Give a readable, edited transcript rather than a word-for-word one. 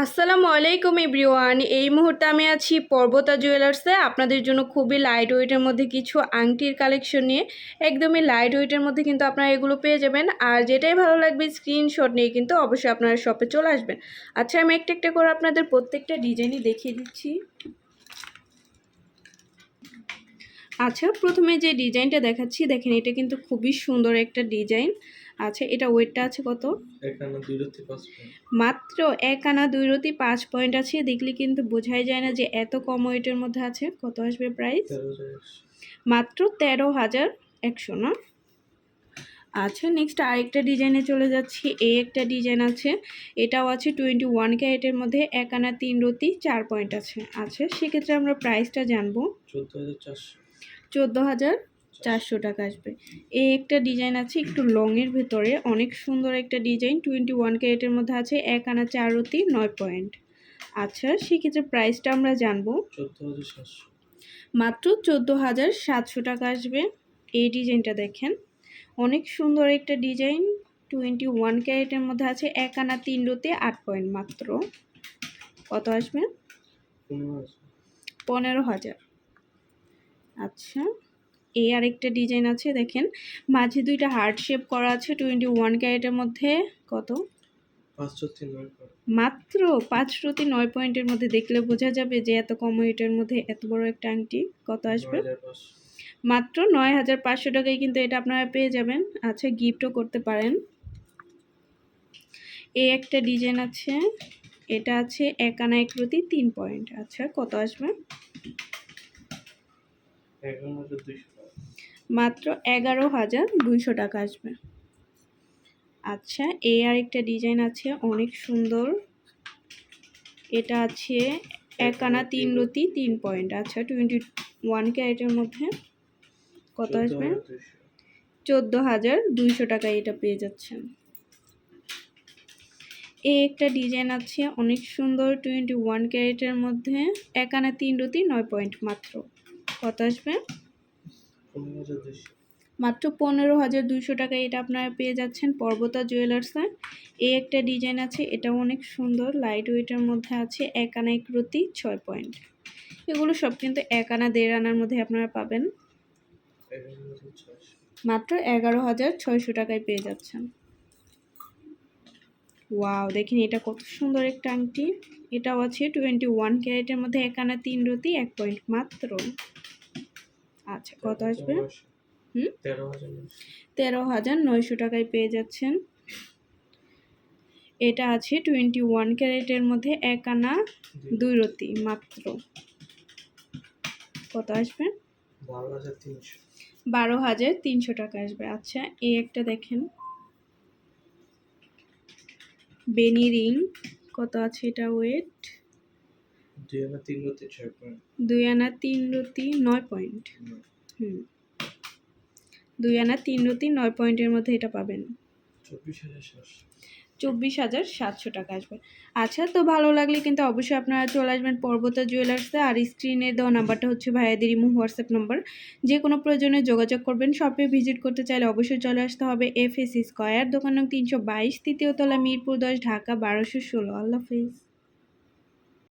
আসসালামু আলাইকুম এভরিওয়ান। এই মুহূর্তে আমি আছি পর্বতা জুয়েলার্সে আপনাদের জন্য খুবই লাইট ওয়েটের মধ্যে কিছু আংটির কালেকশন নিয়ে। একদমই লাইট ওয়েটের মধ্যে কিন্তু আপনারা এগুলো পেয়ে যাবেন। আর যেটাই ভালো লাগবে স্ক্রিনশট নিয়ে কিন্তু অবশ্যই আপনারা শপে চলে আসবেন। আচ্ছা, আমি একটা একটা করে আপনাদের প্রত্যেকটা ডিজাইনই দেখিয়ে দিচ্ছি। আচ্ছা, প্রথমে যে ডিজাইনটা দেখাচ্ছি দেখেন, এটা কিন্তু খুবই সুন্দর একটা ডিজাইন। আচ্ছা, এটা ওয়েটটা আছে কত? মাত্র 1 আনা 2 রতি 5 পয়েন্ট আছে। দেখলে কিন্তু বোঝাই যায় না যে এত কম ওয়েটের মধ্যে আছে। কত আসবে প্রাইস? মাত্র 13,100 না? আচ্ছা, নেক্সট আরেকটা ডিজাইনে চলে যাচ্ছি। এই একটা ডিজাইন আছে, এটাও আছে 21 ক্যারেটের মধ্যে 1 আনা 3 রতি 4 পয়েন্ট আছে। আচ্ছা, সেক্ষেত্রে আমরা প্রাইসটা জানবো। 14,400 টাকা আসবে। এই একটা ডিজাইন আছে একটু লংয়ের ভেতরে, অনেক সুন্দর একটা ডিজাইন। 21 ক্যারেটের মধ্যে আছে 1 আনা 4 রতি 9 পয়েন্ট। আচ্ছা, সেক্ষেত্রে প্রাইসটা আমরা জানবো। মাত্র 14,700 টাকা আসবে। এই ডিজাইনটা দেখেন, অনেক সুন্দর একটা ডিজাইন। 21 ক্যারেটের মধ্যে আছে 1 আনা 3 রতি 8 পয়েন্ট। মাত্র কত আসবে? 15,000। আচ্ছা, এই আরেকটা ডিজাইন আছে দেখেন, মাঝে দুইটা হার্ট শেপ করা আছে। 21 ক্যারেটের মধ্যে কত? মাত্র 5 রতি 9 পয়েন্টের মধ্যে। দেখলে বোঝা যাবে যে এত কম ওয়েটের মধ্যে এত বড় একটা আংটি। কত আসবে? মাত্র 9,500 টাকায় কিন্তু এটা আপনারা পেয়ে যাবেন। আচ্ছা, গিফটও করতে পারেন। এই একটা ডিজাইন আছে, এটা আছে 1 আনা 1 রতি 3 পয়েন্ট। আচ্ছা, কত আসবে? মাত্র 11,200 টাকা আসবে। আচ্ছা, এই আরেকটা ডিজাইন আছে অনেক সুন্দর, এটা আছে 1 আনা 3 রতি 3 পয়েন্ট। আচ্ছা, 21 ক্যারেটের মধ্যে কত আসবে? 14,200 টাকায় এটা পেয়ে যাচ্ছেন। এই একটা ডিজাইন আছে অনেক সুন্দর, 21 ক্যারেটের মধ্যে 1 আনা 3 রতি 9 পয়েন্ট। মাত্র কত আসবে? মাত্র 15,200 টাকায় এটা আপনারা পেয়ে যাচ্ছেন পর্বতা জুয়েলার্সে। এই একটা ডিজাইন আছে, এটাও অনেক সুন্দর, লাইট ওয়েটের মধ্যে আছে 1 আনা 1 রতি 6 পয়েন্ট। এগুলো সব কিন্তু 1 আনা 1.5 আনার মধ্যে আপনারা পাবেন। মাত্র 11,600 টাকায় পেয়ে যাচ্ছেন। ওয়াও, দেখেন এটা কত সুন্দর একটা আংটি। এটাও আছে 21 ক্যারেটের মধ্যে 1 আনা 3 রতি 1 পয়েন্ট। মাত্র আচ্ছা, কত আসবে? 13,900 টাকায় পেয়ে যাচ্ছেন। এটা আছে 21 ক্যারেটের মধ্যে 1 আনা 2 রতি। মাত্র কত আসবে? 12,300 টাকা আসবে। আচ্ছা, এই একটা দেখেন বেনি রিং, কত আছে এটা ওয়েট? 2 আনা 3 রতি 9 পয়েন্ট। 2 আনা 3 রতি 9 পয়েন্টের মধ্যে এটা পাবেন। 24,700 টাকা আসবে। আচ্ছা, তো ভালো লাগলে কিন্তু অবশ্যই আপনারা চলে আসবেন পর্বতা জুয়েলার্সে। আর স্ক্রিনে দেওয়া নাম্বারটা হচ্ছে ভাইয়াদের ইমো হোয়াটসঅ্যাপ নাম্বার। যে কোনো প্রয়োজনে যোগাযোগ করবেন। শপে ভিজিট করতে চাইলে অবশ্যই চলে আসতে হবে FS স্কয়ার, দোকান নং 322, তৃতীয় তলা, মিরপুর 10, ঢাকা 1216। আল্লাহ হাফেজ।